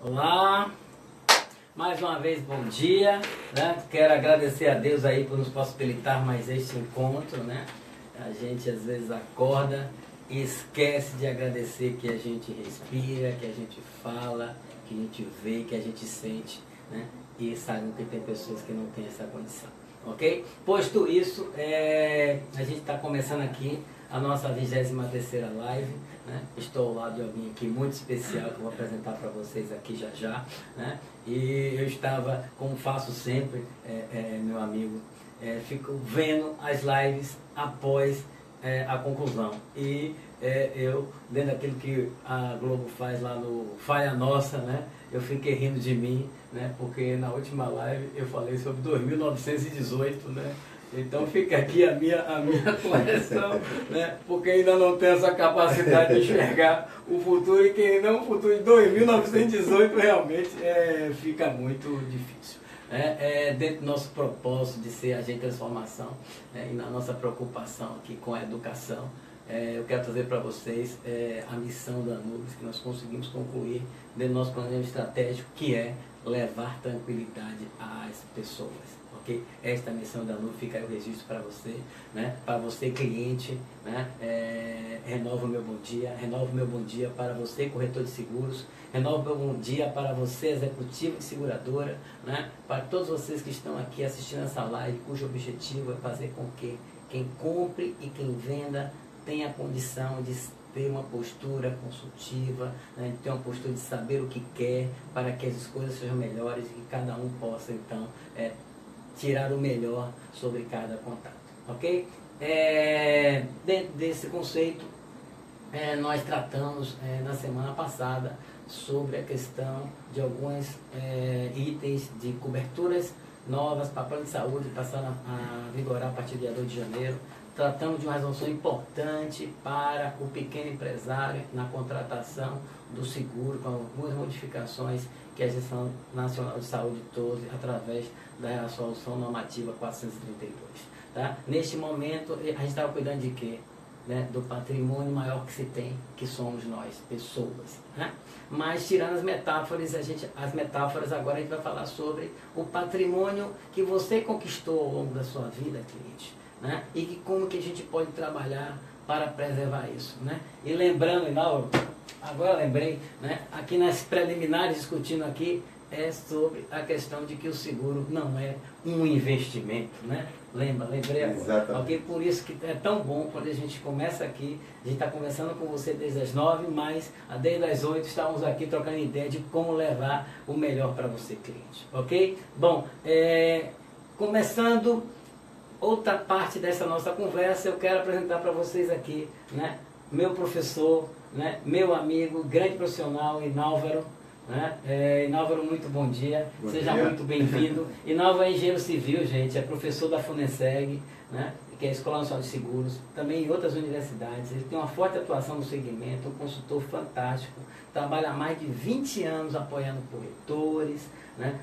Olá, mais uma vez bom dia, né? Quero agradecer a Deus aí por nos possibilitar mais este encontro, né? A gente às vezes acorda e esquece de agradecer que a gente respira, que a gente fala, que a gente vê, que a gente sente, né? E sabe que tem pessoas que não têm essa condição, ok? Posto isso, a gente está começando aqui a nossa 23ª live, né? Estou ao lado de alguém aqui muito especial que eu vou apresentar para vocês aqui já já, né? E eu estava, como faço sempre, meu amigo, fico vendo as lives após a conclusão. E eu, dentro daquilo que a Globo faz lá no Falha Nossa, né? Eu fiquei rindo de mim, né? Porque na última live eu falei sobre 2918, né? Então fica aqui a minha correção, né? Porque ainda não tenho essa capacidade de enxergar o futuro, e quem não, o futuro de 2918 realmente fica muito difícil. Dentro do nosso propósito de ser agente de transformação, e na nossa preocupação aqui com a educação, eu quero trazer para vocês a missão da Anubis, que nós conseguimos concluir dentro do nosso planejamento estratégico, que é levar tranquilidade às pessoas. Okay? Esta missão da Anubis, fica aí o registro para você, né? Para você cliente, né? Renova o meu bom dia para você corretor de seguros, renova o meu bom dia para você executivo de seguradora, né? Para todos vocês que estão aqui assistindo essa live, cujo objetivo é fazer com que quem compre e quem venda tenha a condição de ter uma postura consultiva, né, de ter uma postura de saber o que quer, para que as coisas sejam melhores e que cada um possa, então, tirar o melhor sobre cada contato, ok? Dentro desse conceito, nós tratamos na semana passada sobre a questão de alguns itens de coberturas novas para plano de saúde, passaram a vigorar a partir do dia 2 de janeiro. Tratamos de uma resolução importante para o pequeno empresário na contratação do seguro, com algumas modificações que a Agência Nacional de Saúde trouxe através da resolução normativa 432. Tá? Neste momento, a gente estava cuidando de quê? Né? Do patrimônio maior que se tem, que somos nós, pessoas. Né? Mas tirando as metáforas, agora a gente vai falar sobre o patrimônio que você conquistou ao longo da sua vida, cliente. Né? E que como que a gente pode trabalhar para preservar isso, né? E lembrando, Inauro, agora lembrei, né? Aqui nas preliminares discutindo aqui sobre a questão de que o seguro não é um investimento, né? Lembrei agora. Exatamente. Okay? Por isso que é tão bom quando a gente começa aqui, a gente está conversando com você desde as 9, mas desde as 8 estamos aqui trocando ideia de como levar o melhor para você, cliente, ok? Bom, começando outra parte dessa nossa conversa, eu quero apresentar para vocês aqui, né, meu professor, né, meu amigo, grande profissional, Inálvaro. Né? Inálvaro, muito bom dia, seja muito bem-vindo. Inálvaro é engenheiro civil, gente, é professor da FUNESEG, né, que é a Escola Nacional de Seguros, também em outras universidades. Ele tem uma forte atuação no segmento, um consultor fantástico, trabalha há mais de 20 anos apoiando corretores, né,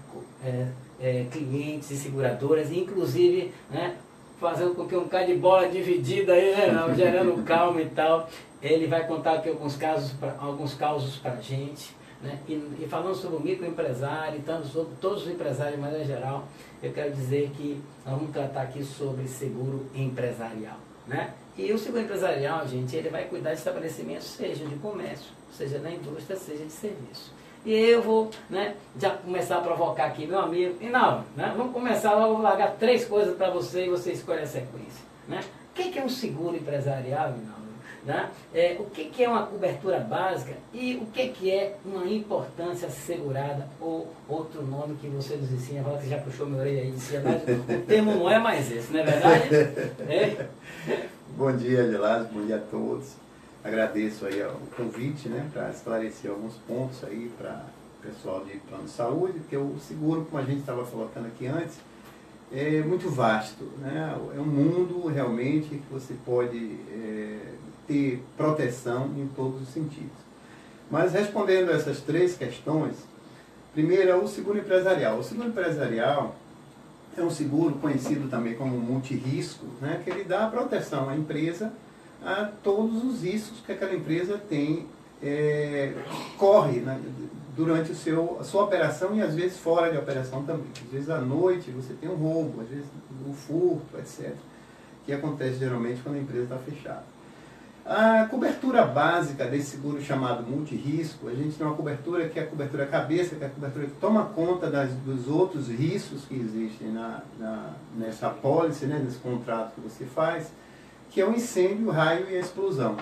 clientes e seguradoras, e inclusive, né, fazendo com que um cara de bola dividida aí, né, gerando calma e tal. Ele vai contar aqui alguns causos para a gente, né, e falando sobre o microempresário, e sobre todos os empresários de maneira geral, eu quero dizer que nós vamos tratar aqui sobre seguro empresarial, né? E o seguro empresarial, gente, ele vai cuidar de estabelecimentos, seja de comércio, seja da indústria, seja de serviço. E eu vou, né, já começar a provocar aqui meu amigo. E não, né, vamos começar logo, vou largar 3 coisas para você e você escolhe a sequência. Né? O que é um seguro empresarial, Rinaldo? Né? O que é uma cobertura básica e o que é uma importância assegurada, ou outro nome que você nos ensina, agora que já puxou minha orelha aí, disse, o termo não é mais esse, não é verdade? Bom dia, Adelaide, bom dia a todos. Agradeço aí o convite, né, para esclarecer alguns pontos aí para o pessoal de plano de saúde, porque o seguro, como a gente estava colocando aqui antes, é muito vasto, né? É um mundo realmente que você pode ter proteção em todos os sentidos. Mas respondendo a essas 3 questões, primeiro é o seguro empresarial. O seguro empresarial é um seguro conhecido também como multirrisco, né, que ele dá proteção à empresa a todos os riscos que aquela empresa tem, corre, né, durante a sua operação e às vezes fora de operação também. Às vezes à noite você tem um roubo, às vezes um furto, etc. Que acontece geralmente quando a empresa está fechada. A cobertura básica desse seguro chamado multirrisco, a gente tem uma cobertura que é a cobertura cabeça, que é a cobertura que toma conta dos outros riscos que existem nessa apólice, né, nesse contrato que você faz, que é o incêndio, o raio e a explosão.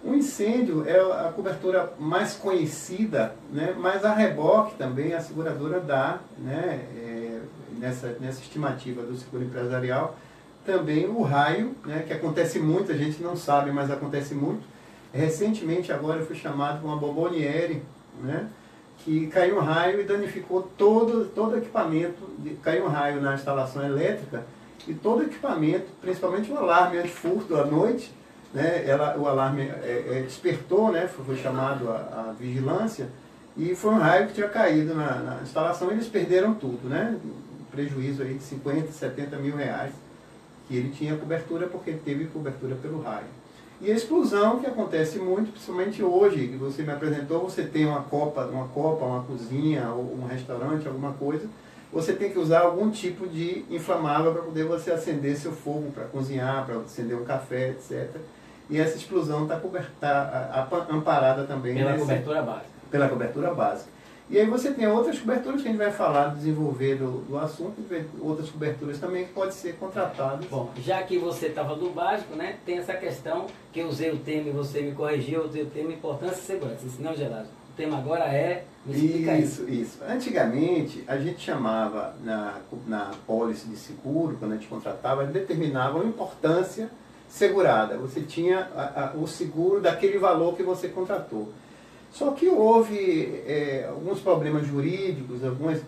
O incêndio é a cobertura mais conhecida, né, mas a reboque também a seguradora dá, né, nessa estimativa do seguro empresarial, também o raio, né, que acontece muito, a gente não sabe, mas acontece muito. Recentemente, agora, eu fui chamado por uma bomboniere, né, que caiu um raio e danificou todo o equipamento. Caiu um raio na instalação elétrica e todo o equipamento, principalmente o alarme antifurto à noite, né, o alarme despertou, né, foi chamado a vigilância, e foi um raio que tinha caído na instalação e eles perderam tudo, né, um prejuízo aí de 50, 70 mil reais. Que ele tinha cobertura porque ele teve cobertura pelo raio. E a explosão, que acontece muito, principalmente hoje, que você me apresentou, você tem uma copa, uma cozinha, ou um restaurante, alguma coisa, você tem que usar algum tipo de inflamável para poder você acender seu fogo, para cozinhar, para acender um café, etc. E essa explosão está amparada também pela cobertura básica. Pela cobertura básica. E aí você tem outras coberturas que a gente vai falar, desenvolver do assunto, outras coberturas também que podem ser contratadas. Bom, já que você estava do básico, né, tem essa questão que eu usei o termo e você me corrigiu, eu usei o termo importância e segurança. Não, Geraldo, o tema agora me explica isso. Isso. Antigamente, a gente chamava, na pólice de seguro, quando a gente contratava, determinava uma importância segurada. Você tinha o seguro daquele valor que você contratou. Só que houve alguns problemas jurídicos, algumas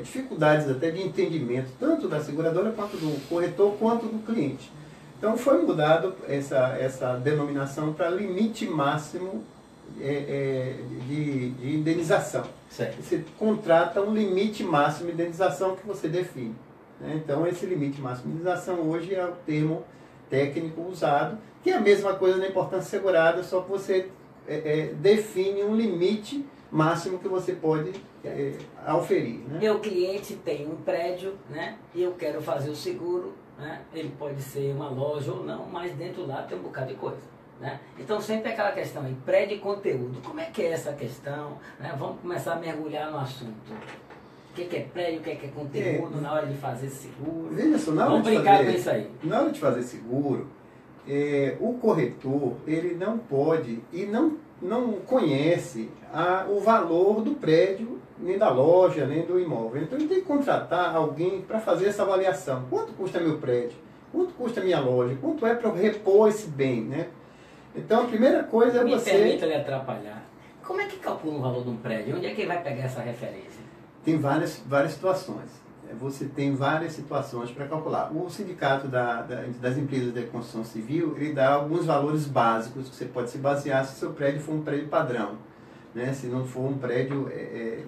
dificuldades até de entendimento, tanto da seguradora, quanto do corretor, quanto do cliente. Então foi mudado essa denominação para limite máximo de indenização. Certo. Você contrata um limite máximo de indenização que você define, né? Então esse limite máximo de indenização hoje é o termo técnico usado, que é a mesma coisa na importância segurada, só que você define um limite máximo que você pode auferir. Né? Meu cliente tem um prédio, né, e eu quero fazer o seguro, né, ele pode ser uma loja ou não, mas dentro lá tem um bocado de coisa. Né? Então sempre aquela questão aí, prédio e conteúdo. Como é que é essa questão? Né? Vamos começar a mergulhar no assunto. O que é prédio, o que é conteúdo na hora de fazer seguro? Veja só, vamos brincar com isso aí. Na hora de fazer seguro, o corretor, ele não pode e não conhece o valor do prédio, nem da loja, nem do imóvel. Então ele tem que contratar alguém para fazer essa avaliação. Quanto custa meu prédio? Quanto custa minha loja? Quanto é para eu repor esse bem? Né? Então a primeira coisa é você... Me permita lhe atrapalhar. Como é que calcula o valor de um prédio? Onde é que ele vai pegar essa referência? Tem várias situações. Você tem várias situações para calcular. O sindicato das empresas de construção civil, ele dá alguns valores básicos que você pode se basear se o seu prédio for um prédio padrão. Né? Se não for um prédio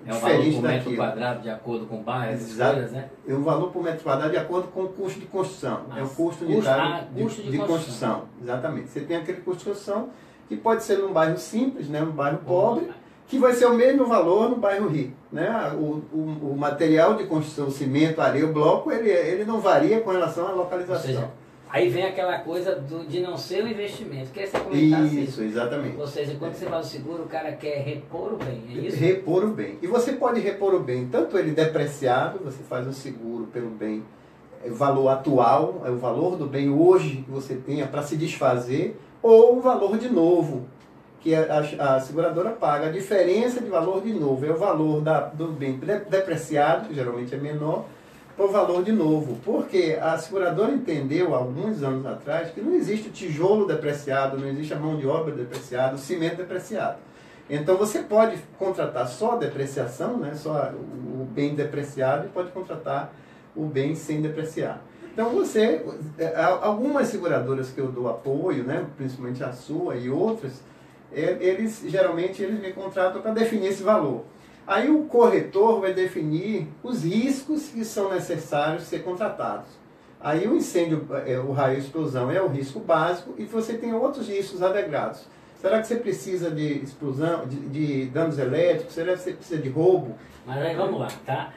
diferente daquilo. É o valor por metro quadrado de acordo com o bairro, essas coisas, né? É o valor por metro quadrado de acordo com o custo de construção. É o custo unitário de construção. Exatamente. Você tem aquele custo de construção que pode ser num bairro simples, né? Um bairro pobre, que vai ser o mesmo valor no bairro rico. Né? O material de construção, o cimento, a areia, o bloco, ele não varia com relação à localização. Ou seja, aí vem aquela coisa de não ser um investimento. Quer você comentar isso, exatamente. Ou seja, quando você faz o seguro, o cara quer repor o bem, é isso? Repor o bem. E você pode repor o bem, tanto ele depreciado, você faz um seguro pelo bem, o valor atual, é o valor do bem hoje que você tenha para se desfazer, ou o valor de novo, que a seguradora paga. A diferença de valor de novo é o valor do bem depreciado, que geralmente é menor, para o valor de novo. Porque a seguradora entendeu, há alguns anos atrás, que não existe o tijolo depreciado, não existe a mão de obra depreciada, o cimento depreciado. Então você pode contratar só a depreciação, né, só o bem depreciado, e pode contratar o bem sem depreciar. Então algumas seguradoras que eu dou apoio, né, principalmente a sua e outras, geralmente eles me contratam para definir esse valor. Aí o corretor vai definir os riscos que são necessários ser contratados. Aí o incêndio, o raio e a explosão é o risco básico, e você tem outros riscos agregados. Será que você precisa de explosão, de danos elétricos? Será que você precisa de roubo? Mas aí vamos lá, tá?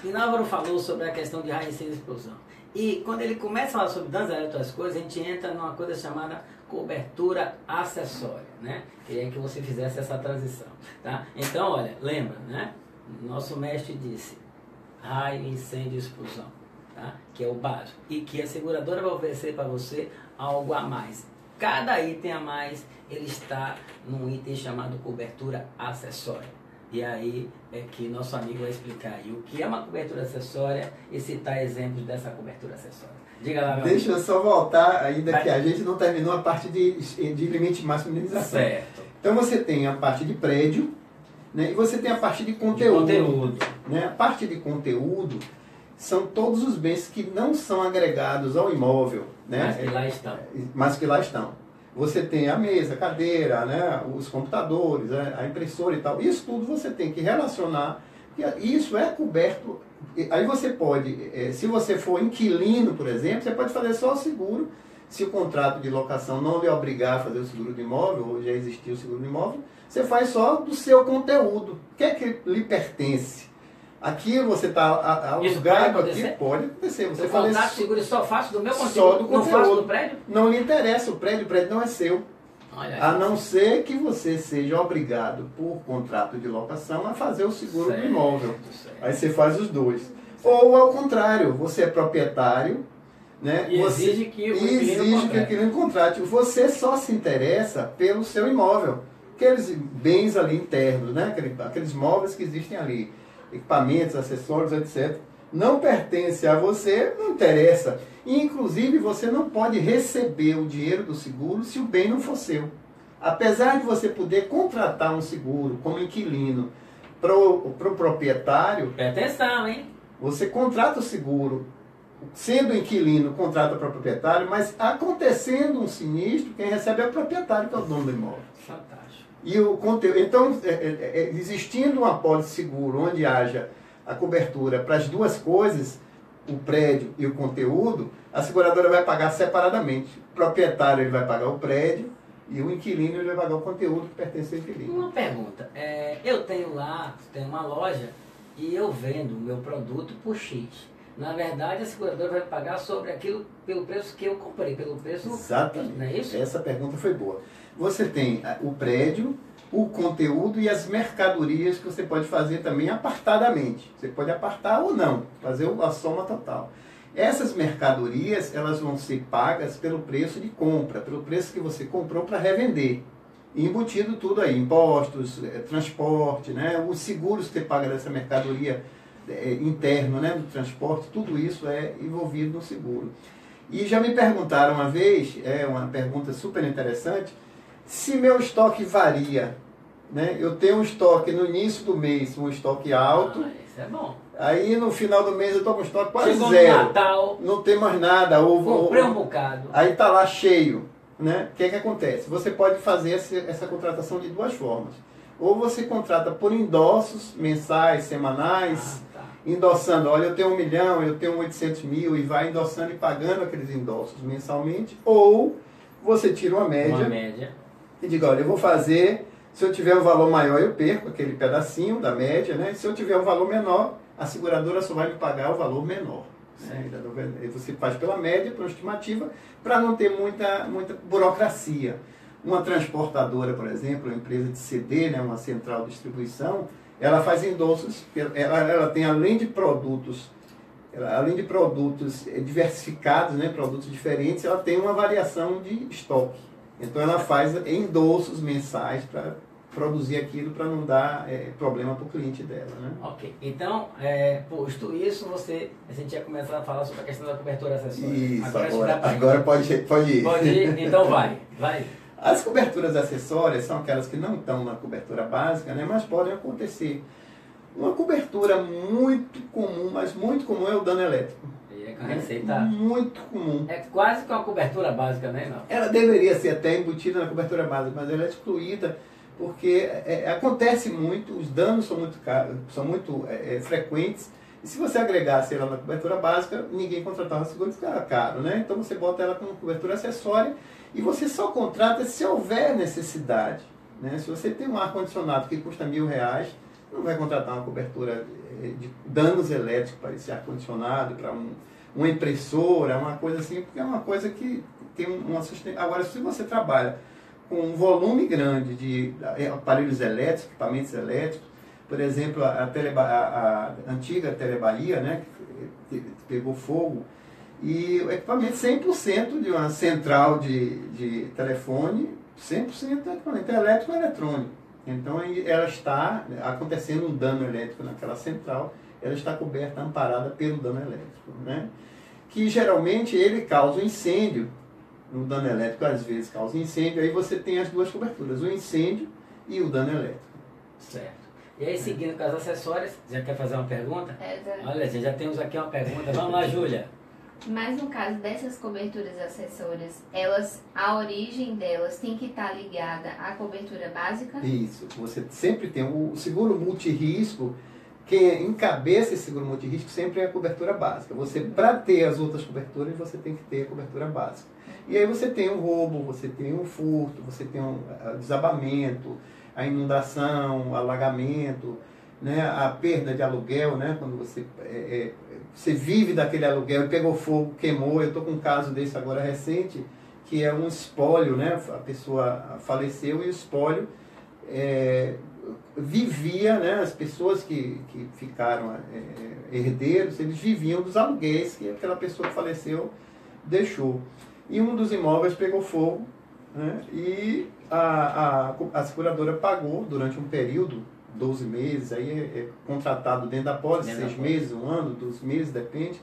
Inálvaro falou sobre a questão de raio incêndio e explosão. E quando ele começa a falar sobre danos elétricos e outras coisas, a gente entra numa coisa chamada cobertura acessória, né? Queria que você fizesse essa transição, tá? Então, olha, lembra, né? Nosso mestre disse raio, incêndio e explosão, tá? Que é o básico. E que a seguradora vai oferecer para você algo a mais. Cada item a mais, ele está num item chamado cobertura acessória. E aí é que nosso amigo vai explicar aí o que é uma cobertura acessória e citar exemplos dessa cobertura acessória. Diga lá, meu Deixa amigo. eu só voltar ainda que a gente não terminou a parte de limite máximo de indenização. Certo. Então você tem a parte de prédio, né, e você tem a parte de conteúdo. Né? A parte de conteúdo são todos os bens que não são agregados ao imóvel. Né? Mas que lá estão. Mas que lá estão. Você tem a mesa, a cadeira, né, os computadores, a impressora e tal. Isso tudo você tem que relacionar. Isso é coberto. Aí você pode, se você for inquilino, por exemplo, você pode fazer só o seguro. Se o contrato de locação não lhe obrigar a fazer o seguro do imóvel, ou já existiu o seguro do imóvel, você faz só do seu conteúdo. O que é que lhe pertence? Aqui você está alugado, aqui pode acontecer. Você o contrato de seguro só faço do meu conteúdo, só do não faço do prédio? Não lhe interessa, o prédio não é seu. Olha, a não ser que você seja obrigado por contrato de locação a fazer o seguro do imóvel. Aí você faz os dois. Ou ao contrário, você é proprietário, né? E exige que o inquilino contrate. Você só se interessa pelo seu imóvel. Aqueles bens ali internos, né? Aqueles móveis que existem ali, equipamentos, acessórios, etc. Não pertence a você, não interessa. E, inclusive, você não pode receber o dinheiro do seguro se o bem não for seu. Apesar de você poder contratar um seguro como inquilino para o proprietário... Presta atenção, hein? Você contrata o seguro, sendo inquilino, contrata para o proprietário, mas acontecendo um sinistro, quem recebe é o proprietário, que é o dono do imóvel. Fantástico. E o conteúdo, então, existindo uma apólice de seguro onde haja a cobertura para as duas coisas, o prédio e o conteúdo, a seguradora vai pagar separadamente. O proprietário ele vai pagar o prédio e o inquilino ele vai pagar o conteúdo que pertence ao inquilino. Uma pergunta. Eu tenho uma loja e eu vendo o meu produto por X. Na verdade, a seguradora vai pagar sobre aquilo pelo preço que eu comprei, pelo preço... Exatamente. Não é isso? Essa pergunta foi boa. Você tem o prédio, o conteúdo e as mercadorias que você pode fazer também apartadamente. Você pode apartar ou não, fazer a soma total. Essas mercadorias, elas vão ser pagas pelo preço de compra, pelo preço que você comprou para revender. E embutido tudo aí, impostos, transporte, né? Os seguros que você paga dessa mercadoria interno, né? Do transporte, tudo isso é envolvido no seguro. E já me perguntaram uma vez, uma pergunta super interessante, se meu estoque varia, né? Eu tenho um estoque no início do mês, um estoque alto. Isso é bom. Aí no final do mês eu estou com estoque quase Chegou zero. No Natal, não tem mais nada. Comprei um bocado. Aí está lá cheio. Né? O que é que acontece? Você pode fazer essa contratação de duas formas. Ou você contrata por endossos mensais, semanais, endossando, olha, eu tenho 1 milhão, eu tenho 800 mil, e vai endossando e pagando aqueles endossos mensalmente. Ou você tira uma média. E diga, olha, eu vou fazer, se eu tiver um valor maior eu perco aquele pedacinho da média, né? Se eu tiver um valor menor, a seguradora só vai me pagar o valor menor. Né? Você faz pela média, pela estimativa, para não ter muita burocracia. Uma transportadora, por exemplo, uma empresa de CD, né? Uma central de distribuição, ela faz endossos, ela tem além de produtos diversificados, né? Produtos diferentes, ela tem uma variação de estoque. Então ela faz endossos mensais para produzir aquilo para não dar problema para o cliente dela. Né? Ok. Então, posto isso, a gente ia começar a falar sobre a questão da cobertura acessória. Isso, agora pode ir. Pode ir, então vai. As coberturas acessórias são aquelas que não estão na cobertura básica, né, mas podem acontecer. Uma cobertura muito comum, mas muito comum, é o dano elétrico. Receita muito comum. É quase que uma cobertura básica, né? Não? Ela deveria ser até embutida na cobertura básica, mas ela é excluída porque acontece muito, os danos são muito frequentes, e se você agregasse ela na cobertura básica, ninguém contratava seguro, ficava caro, né? Então você bota ela como cobertura acessória, E você só contrata se houver necessidade. Né? Se você tem um ar-condicionado que custa R$1.000, não vai contratar uma cobertura de danos elétricos para esse ar-condicionado, para uma impressora, uma coisa assim, porque é uma coisa que tem uma sustentação. Agora, se você trabalha com um volume grande de aparelhos elétricos, equipamentos elétricos, por exemplo, a antiga Telebahia, né, que pegou fogo, e o equipamento 100% de uma central de telefone, 100% de equipamento elétrico ou eletrônico. Então, ela está acontecendo um dano elétrico naquela central, ela está coberta, amparada pelo dano elétrico, né? Que geralmente ele causa um incêndio. O dano elétrico às vezes causa incêndio, aí você tem as duas coberturas, o incêndio e o dano elétrico. Certo. E aí, seguindo com as acessórias, já quer fazer uma pergunta? Olha, gente, já temos aqui uma pergunta. Vamos lá, Júlia. Mas no caso dessas coberturas acessórias, a origem delas tem que estar ligada à cobertura básica? Isso, você sempre tem o seguro multirrisco, quem encabeça esse seguro multirrisco sempre é a cobertura básica. Você, para ter as outras coberturas, você tem que ter a cobertura básica. E aí você tem o roubo, você tem o furto, você tem o desabamento, a inundação, o alagamento, né, a perda de aluguel, né, quando você vive daquele aluguel e pegou fogo, queimou. Eu estou com um caso desse agora recente, que é um espólio, né, a pessoa faleceu e o espólio vivia, né, as pessoas que ficaram herdeiros, eles viviam dos aluguéis que aquela pessoa que faleceu deixou. E um dos imóveis pegou fogo, né, e a seguradora pagou durante um período, 12 meses, aí é contratado dentro da pólice, 6 meses, 1 ano, 12 meses, depende.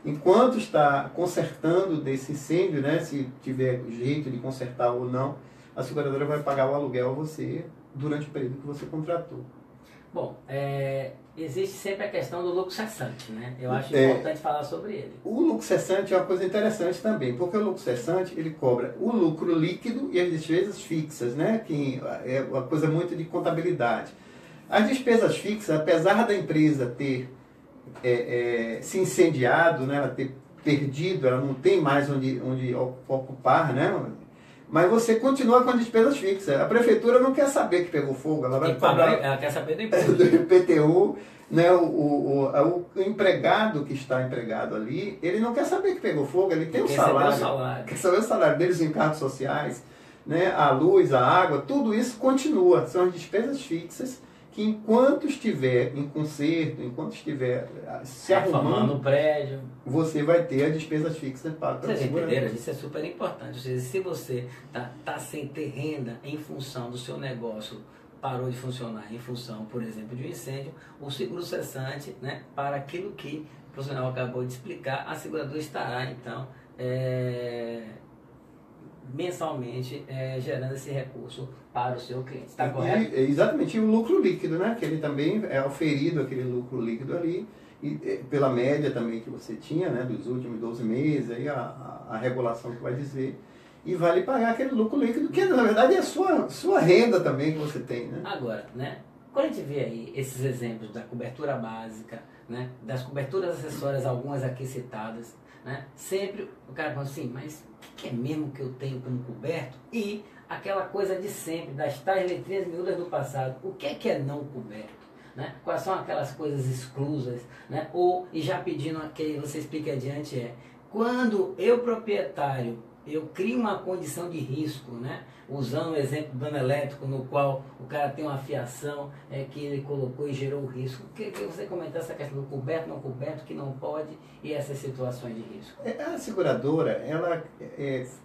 Enquanto está consertando desse incêndio, né, se tiver jeito de consertar ou não, a seguradora vai pagar o aluguel a você durante o período que você contratou. Bom, existe sempre a questão do lucro cessante, né? Eu acho importante falar sobre ele. O lucro cessante é uma coisa interessante também, porque o lucro cessante, ele cobra o lucro líquido e as despesas fixas, né? Que é uma coisa muito de contabilidade. As despesas fixas, apesar da empresa ter se incendiado, né? Ela ter perdido, ela não tem mais onde ocupar, né? Mas você continua com as despesas fixas. A prefeitura não quer saber que pegou fogo, ela vai pagar. Ela quer saber do imposto. Do IPTU, né? O empregado que está empregado ali, ele não quer saber que pegou fogo, ele tem o salário. Quer saber o salário deles, os encargos sociais, né? A luz, a água, tudo isso continua. São as despesas fixas que enquanto estiver em conserto, enquanto estiver se arrumando o prédio, você vai ter as despesas fixas para a Vocês entenderam? Isso é super importante. Ou seja, se você tá sem ter renda em função do seu negócio, parou de funcionar em função, por exemplo, de um incêndio, o seguro cessante, né, para aquilo que o profissional acabou de explicar, a seguradora estará, então, mensalmente gerando esse recurso para o seu cliente. Está correto? Exatamente. E o lucro líquido, né? Que ele também é oferido, aquele lucro líquido ali, e pela média também que você tinha, né? Dos últimos 12 meses, aí a regulação que vai dizer, e vale pagar aquele lucro líquido, que na verdade é a sua renda também que você tem, né? Agora, né? Quando a gente vê aí esses exemplos da cobertura básica, né? Das coberturas acessórias, algumas aqui citadas, né? Sempre o cara fala assim, mas o que é mesmo que eu tenho como coberto? E aquela coisa de sempre, das tais letrinhas miúdas do passado, o que é não coberto? Né? Quais são aquelas coisas exclusas? Né? E já pedindo que você explique adiante, quando eu, proprietário, eu crio uma condição de risco, né? Usando o exemplo do dano elétrico, no qual o cara tem uma fiação que ele colocou e gerou o risco. Que você comentar essa questão do coberto, não coberto, que não pode, e essas situações de risco? A seguradora, ela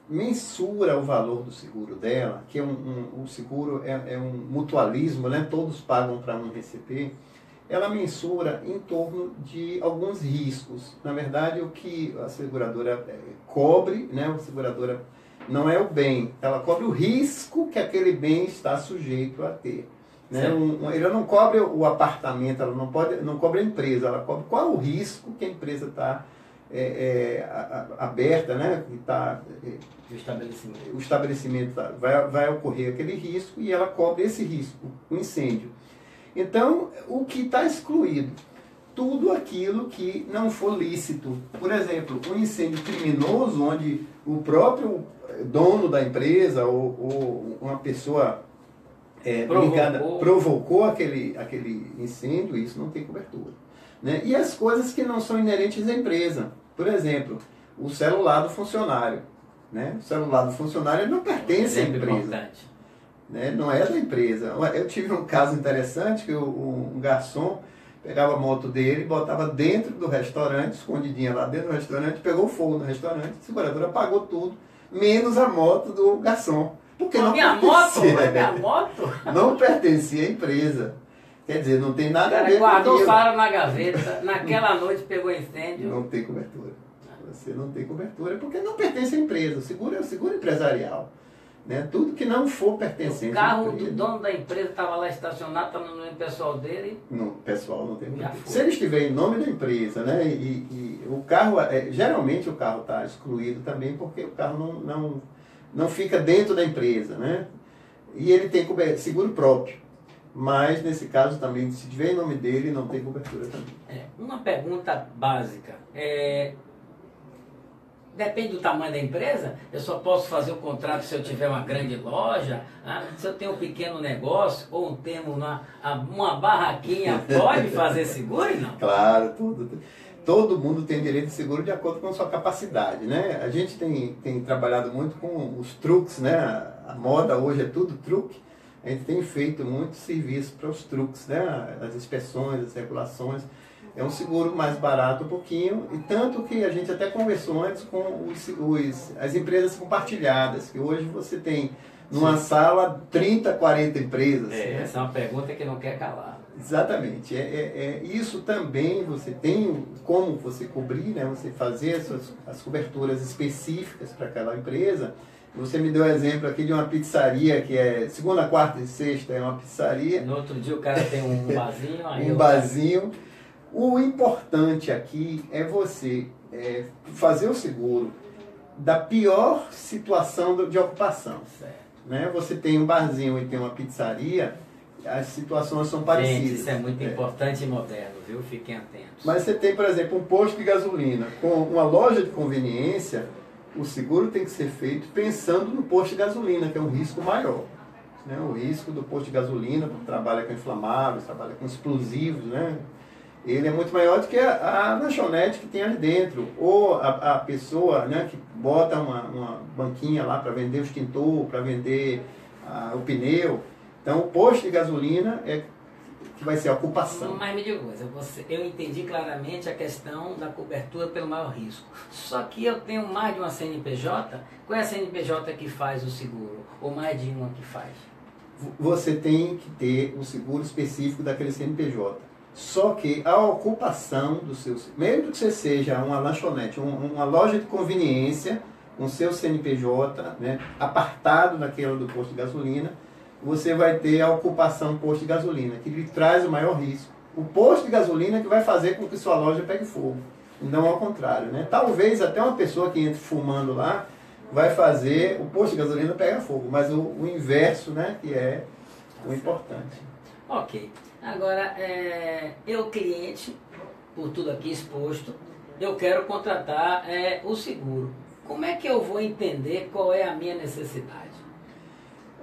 mensura o valor do seguro dela, que o seguro é um mutualismo, né? Todos pagam para um receber. Ela mensura em torno de alguns riscos. Na verdade, o que a seguradora cobre, né? A seguradora não é o bem, ela cobre o risco que aquele bem está sujeito a ter. Né? Ela não cobre o apartamento, ela não cobre a empresa, ela cobre qual é o risco que a empresa está aberta, né? O estabelecimento vai ocorrer aquele risco e ela cobre esse risco, o incêndio. Então, o que está excluído? tudo aquilo que não for lícito. Por exemplo, um incêndio criminoso onde o próprio dono da empresa ou uma pessoa ligada provocou aquele incêndio, isso não tem cobertura. Né? E as coisas que não são inerentes à empresa. Por exemplo, o celular do funcionário. Né? O celular do funcionário não pertence à empresa. Né? Não é da empresa. Eu tive um caso interessante que um garçom pegava a moto dele, botava dentro do restaurante, escondidinha lá dentro do restaurante, pegou fogo no restaurante, a seguradora apagou tudo, menos a moto do garçom. Porque não pertencia, não pertencia à empresa. Quer dizer, não tem nada a ver com aquilo. Guardou o salário na gaveta, naquela noite pegou incêndio. Não tem cobertura. Você não tem cobertura porque não pertence à empresa. O seguro é o seguro empresarial. Né? Tudo que não for pertencente. O carro do dono da empresa estava lá estacionado, estava no nome pessoal dele. Não, pessoal não tem cobertura. Se ele estiver em nome da empresa, né? E o carro, geralmente o carro está excluído também porque o carro não fica dentro da empresa. Né? E ele tem seguro próprio. Mas, nesse caso também, se tiver em nome dele, não tem cobertura também. Uma pergunta básica. Depende do tamanho da empresa, eu só posso fazer o contrato se eu tiver uma grande loja, se eu tenho um pequeno negócio, ou uma barraquinha, pode fazer seguro, não? Claro, todo mundo tem direito de seguro de acordo com a sua capacidade, né? A gente tem trabalhado muito com os truques, né? A moda hoje é tudo truque. A gente tem feito muito serviço para os truques, né? As inspeções, as regulações. É um seguro mais barato um pouquinho, e tanto que a gente até conversou antes com as empresas compartilhadas, que hoje você tem numa sala 30, 40 empresas. Né? Essa é uma pergunta que não quer calar. Exatamente. Isso também você tem como você cobrir, né? Você fazer as coberturas específicas para aquela empresa. Você me deu um exemplo aqui de uma pizzaria que é segunda, quarta e sexta é uma pizzaria. No outro dia o cara tem um barzinho. Aí barzinho. O importante aqui é você fazer o seguro da pior situação de ocupação. Né? Você tem um barzinho e tem uma pizzaria, as situações são parecidas. Gente, isso é muito importante e moderno, viu? Fiquem atentos. Mas você tem, por exemplo, um posto de gasolina com uma loja de conveniência. O seguro tem que ser feito pensando no posto de gasolina, que é um risco maior. Né? O risco do posto de gasolina, porque trabalha com inflamáveis, trabalha com explosivos, né? Ele é muito maior do que a lanchonete que tem ali dentro. Ou a pessoa, né, que bota uma banquinha lá para vender o extintor, para vender o pneu. Então, o posto de gasolina que vai ser a ocupação. Mas me diga uma coisa, eu entendi claramente a questão da cobertura pelo maior risco. Só que eu tenho mais de uma CNPJ, qual é a CNPJ que faz o seguro? Ou mais de uma que faz? Você tem que ter um seguro específico daquele CNPJ. Só que a ocupação do seu... Mesmo que você seja uma lanchonete, uma loja de conveniência, com seu CNPJ, né, apartado daquela do posto de gasolina, você vai ter a ocupação do posto de gasolina, que lhe traz o maior risco. O posto de gasolina é que vai fazer com que sua loja pegue fogo, não ao contrário. Né? Talvez até uma pessoa que entre fumando lá vai fazer o posto de gasolina pegar fogo, mas o inverso, né, que é o importante. Ok. Agora, eu cliente, por tudo aqui exposto, eu quero contratar o seguro. Como é que eu vou entender qual é a minha necessidade?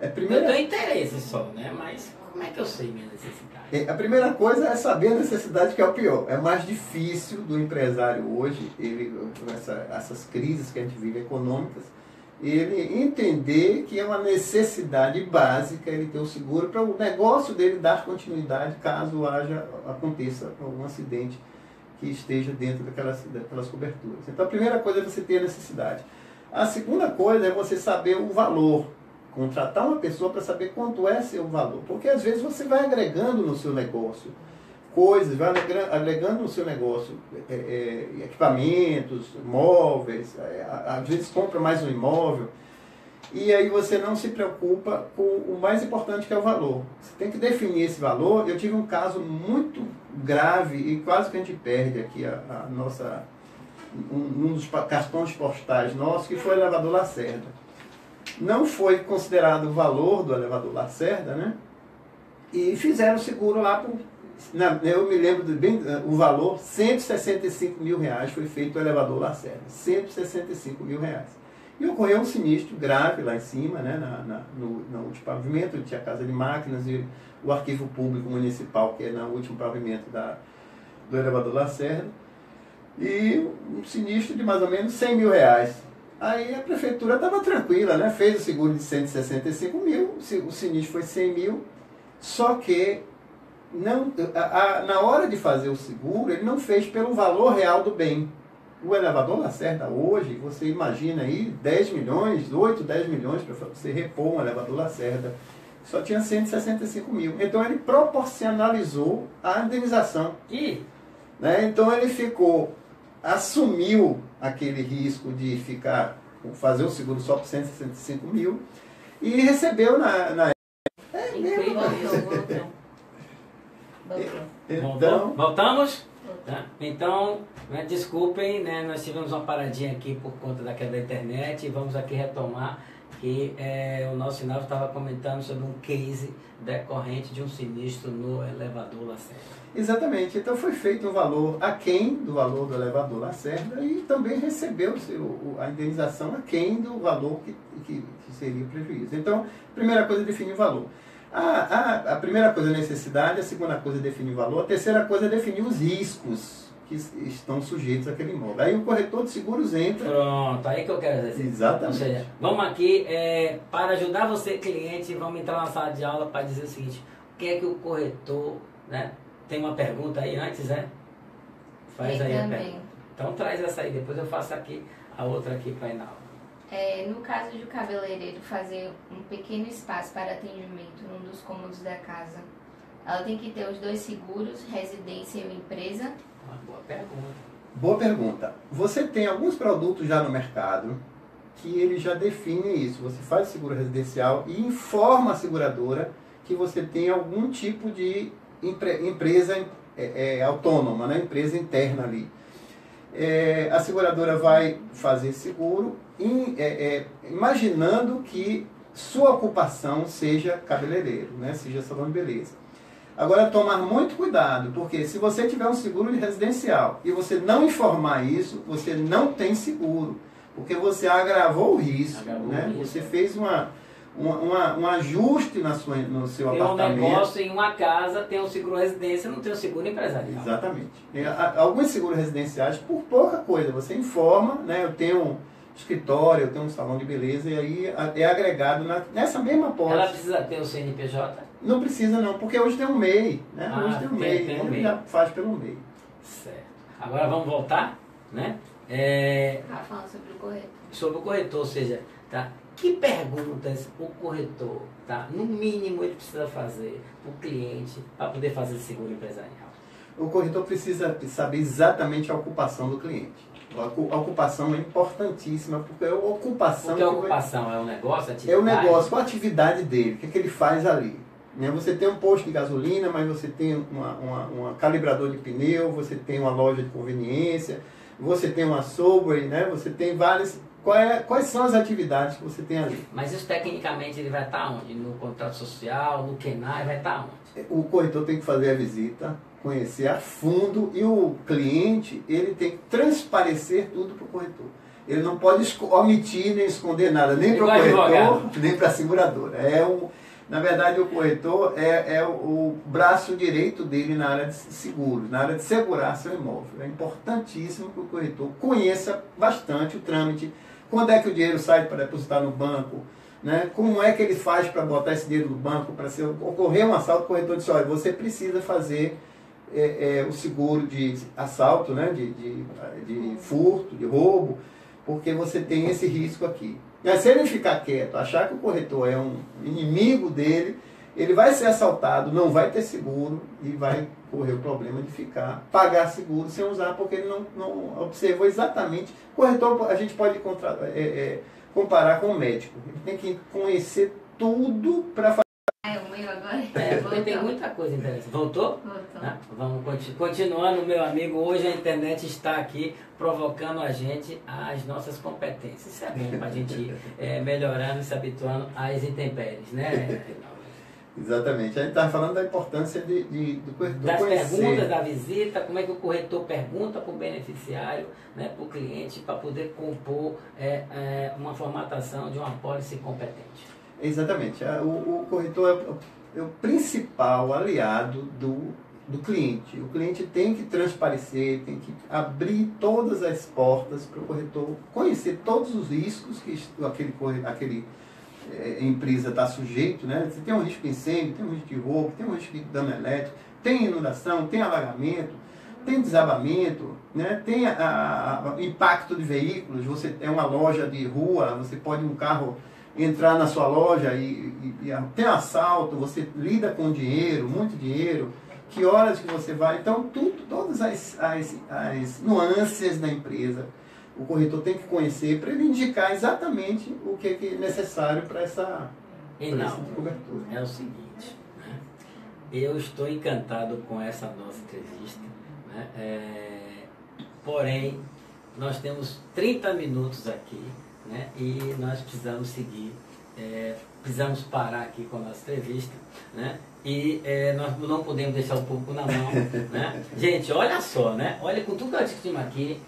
Eu tenho interesse só, né? Mas como é que eu sei minha necessidade? A primeira coisa é saber a necessidade, que é o pior. É mais difícil do empresário hoje, essas crises que a gente vive econômicas, ele entender que é uma necessidade básica ele ter o seguro para o negócio dele dar continuidade caso aconteça algum acidente que esteja dentro daquelas coberturas. Então a primeira coisa é você ter a necessidade. A segunda coisa é você saber o valor. Contratar uma pessoa para saber quanto é seu valor. Porque às vezes você vai agregando no seu negócio coisas, vai agregando no seu negócio equipamentos, móveis, às vezes compra mais um imóvel, e aí você não se preocupa com o mais importante, que é o valor. Você tem que definir esse valor. Eu tive um caso muito grave e quase que a gente perde aqui um dos cartões postais nossos, que foi o elevador Lacerda. Não foi considerado o valor do elevador Lacerda, né? E fizeram o seguro lá por Eu me lembro bem o valor, R$ 165.000 foi feito o elevador Lacerda. R$ 165.000. E ocorreu um sinistro grave lá em cima, né, no último pavimento, tinha a casa de máquinas e o arquivo público municipal, que é no último pavimento do elevador Lacerda. E um sinistro de mais ou menos R$ 100.000. Aí a prefeitura estava tranquila, né? Fez o seguro de 165 mil, o sinistro foi 100 mil, só que não, na hora de fazer o seguro, ele não fez pelo valor real do bem. O elevador Lacerda hoje, você imagina aí 10 milhões, 8, 10 milhões para você repor um elevador Lacerda, só tinha 165 mil. Então ele proporcionalizou a indenização. Né? Então ele assumiu aquele risco de fazer o seguro só por 165 mil e recebeu na Então, voltamos? Tá? Então, né, desculpem, né, nós tivemos uma paradinha aqui por conta da queda da internet e vamos aqui retomar que o nosso sinal estava comentando sobre um case decorrente de um sinistro no elevador Lacerda. Exatamente, então foi feito um valor aquém do valor do elevador Lacerda e também recebeu a indenização aquém do valor que seria o prejuízo. Então, a primeira coisa é definir o valor. A primeira coisa é necessidade, a segunda coisa é definir o valor, a terceira coisa é definir os riscos que estão sujeitos àquele imóvel. Aí o corretor de seguros entra... Pronto, aí que eu quero dizer. Exatamente. Ou seja, vamos aqui, para ajudar você, cliente, vamos entrar na sala de aula para dizer o seguinte, o que é que o corretor, né? Tem uma pergunta aí antes, né? Faz aí a pergunta. Então traz essa aí, depois eu faço aqui a outra aqui para ir na aula. No caso de o cabeleireiro fazer um pequeno espaço para atendimento num dos cômodos da casa, ela tem que ter os dois seguros, residência e empresa? Uma boa pergunta. Boa pergunta. Você tem alguns produtos já no mercado que ele já define isso. Você faz seguro residencial e informa a seguradora que você tem algum tipo de empresa autônoma, né? Empresa interna ali. A seguradora vai fazer seguro imaginando que sua ocupação seja cabeleireiro, né? Seja salão de beleza. Agora, tomar muito cuidado, porque se você tiver um seguro de residencial e você não informar isso, você não tem seguro, porque você agravou o risco, né? Você fez um ajuste no seu apartamento. Tem um negócio em uma casa, tem um seguro residência, não tem um seguro empresarial. Exatamente. Alguns seguros residenciais, por pouca coisa, você informa, né? Eu tenho um escritório, eu tenho um salão de beleza, e aí é agregado nessa mesma pólice. Ela precisa ter o CNPJ? Não precisa não, porque hoje tem um MEI, né? Hoje tem um MEI, tem um ele MEI. já faz pelo MEI. Certo. Agora vamos voltar, né? Falando sobre o corretor. Sobre o corretor, ou seja, tá? Que perguntas o corretor, tá? No mínimo, ele precisa fazer para o cliente para poder fazer seguro empresarial? O corretor precisa saber exatamente a ocupação do cliente. A ocupação é importantíssima, porque a ocupação... Porque a ocupação é um negócio, a atividade? É o negócio, qual a atividade dele, o que ele faz ali. Né? Você tem um posto de gasolina, mas você tem uma calibrador de pneu, você tem uma loja de conveniência, você tem uma Subway, né? Você tem várias... Quais são as atividades que você tem ali? Mas isso tecnicamente ele vai estar onde? No contrato social, no QNAI, vai estar onde? O corretor tem que fazer a visita, conhecer a fundo, e o cliente ele tem que transparecer tudo para o corretor. Ele não pode omitir nem esconder nada, nem para o corretor, nem para a seguradora. Na verdade, o corretor é o braço direito dele na área de seguros, na área de segurar seu imóvel. É importantíssimo que o corretor conheça bastante o trâmite, quando é que o dinheiro sai para depositar no banco, né? Como é que ele faz para botar esse dinheiro no banco, para se ocorrer um assalto, o corretor diz, olha, você precisa fazer o seguro de assalto, né? de furto, de roubo, porque você tem esse risco aqui. Mas se ele ficar quieto, achar que o corretor é um inimigo dele, ele vai ser assaltado, não vai ter seguro e vai correr o problema de pagar seguro sem usar, porque ele não observou exatamente. O corretor a gente pode comparar com o médico. Ele tem que conhecer tudo para fazer. O meu agora? Porque tem muita coisa interessante. Voltou? Voltou. Né? Vamos continuando, meu amigo. Hoje a internet está aqui provocando a gente às nossas competências. Isso é bom para a gente ir melhorando e se habituando às intempéries, né? Exatamente. A gente estava falando da importância do corretor Das conhecer. perguntas da visita, como é que o corretor pergunta para o beneficiário, né, para o cliente, para poder compor uma formatação de uma apólice competente. Exatamente. O corretor é o principal aliado do cliente. O cliente tem que transparecer, tem que abrir todas as portas para o corretor conhecer todos os riscos que aquele empresa está sujeito, né? Você tem um risco de incêndio, tem um risco de roubo, tem um risco de dano elétrico, tem inundação, tem alagamento, tem desabamento, né? Tem o impacto de veículos. Você é uma loja de rua, você pode um carro entrar na sua loja e tem assalto, você lida com dinheiro, muito dinheiro, que horas que você vai, então todas as nuances da empresa o corretor tem que conhecer para ele indicar exatamente o que é necessário para essa cobertura. É o seguinte, né? Eu estou encantado com essa nossa entrevista, né? Porém, nós temos 30 minutos aqui, né? E nós precisamos seguir, precisamos parar aqui com a nossa entrevista, né? E nós não podemos deixar o público na mão, né? Gente, olha só, né? Olha com tudo que nós discutimos aqui,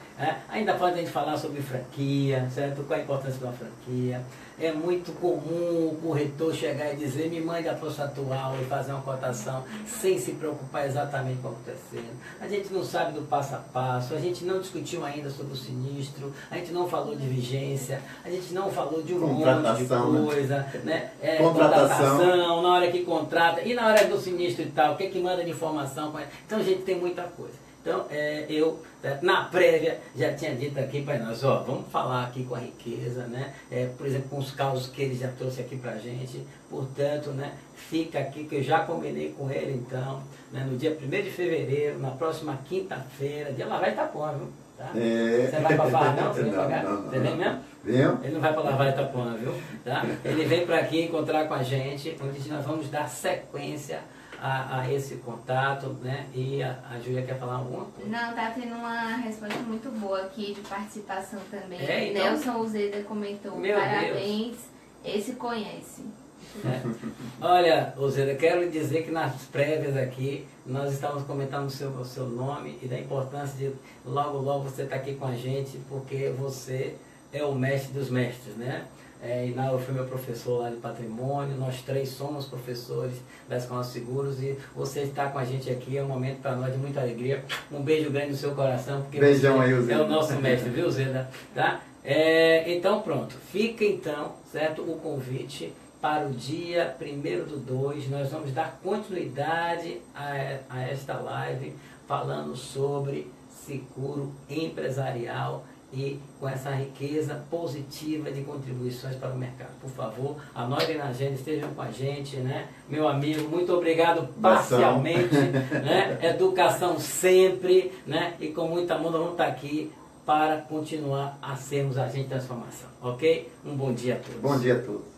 ainda pode a gente falar sobre franquia, certo? Qual a importância de uma franquia. É muito comum o corretor chegar e dizer, me mande a posta atual e fazer uma cotação sem se preocupar exatamente com o que está acontecendo. A gente não sabe do passo a passo, a gente não discutiu ainda sobre o sinistro, a gente não falou de vigência, a gente não falou de um monte de coisa, né? Contratação, na hora que contrata, e na hora do sinistro e tal, o que é que manda de informação? Então a gente tem muita coisa. Então, eu, na prévia, já tinha dito aqui para nós, vamos falar aqui com a Riqueza, né? Por exemplo, com os casos que ele já trouxe aqui para a gente. Portanto, né, fica aqui que eu já combinei com ele, então, né, no dia 1º de fevereiro, na próxima quinta-feira, dia lá vai Itapuã, viu? Tá? Você vai para Barra, não? Você vem para cá? Você vem mesmo? Venho. Ele não vai para Lavar Itapuã, viu? Tá? Ele vem para aqui encontrar com a gente, onde nós vamos dar sequência a esse contato, né? E a Júlia quer falar alguma coisa? Não, tá tendo uma resposta muito boa aqui de participação também. Então, Nelson Uzeda comentou, meu parabéns, Deus. Esse conhece. Olha, Uzeda, quero lhe dizer que nas prévias aqui, nós estávamos comentando o seu nome e da importância de logo você estar aqui com a gente, porque você é o mestre dos mestres, né? Eu fui meu professor lá de patrimônio, nós 3 somos professores da Escola Seguros e você estar com a gente aqui é um momento para nós de muita alegria. Um beijo grande no seu coração, porque beijão você aí, Uzeda. É o nosso mestre, viu, Zeda? Tá? Então pronto, fica então, certo, o convite para o dia 1º/2, nós vamos dar continuidade a esta live falando sobre seguro empresarial e com essa riqueza positiva de contribuições para o mercado. Por favor, anotem na agenda, estejam com a gente, né? Meu amigo, muito obrigado parcialmente, né? Educação sempre, né? E com muito amor nós vamos estar aqui para continuar a sermos agente de transformação, ok? Um bom dia a todos. Bom dia a todos.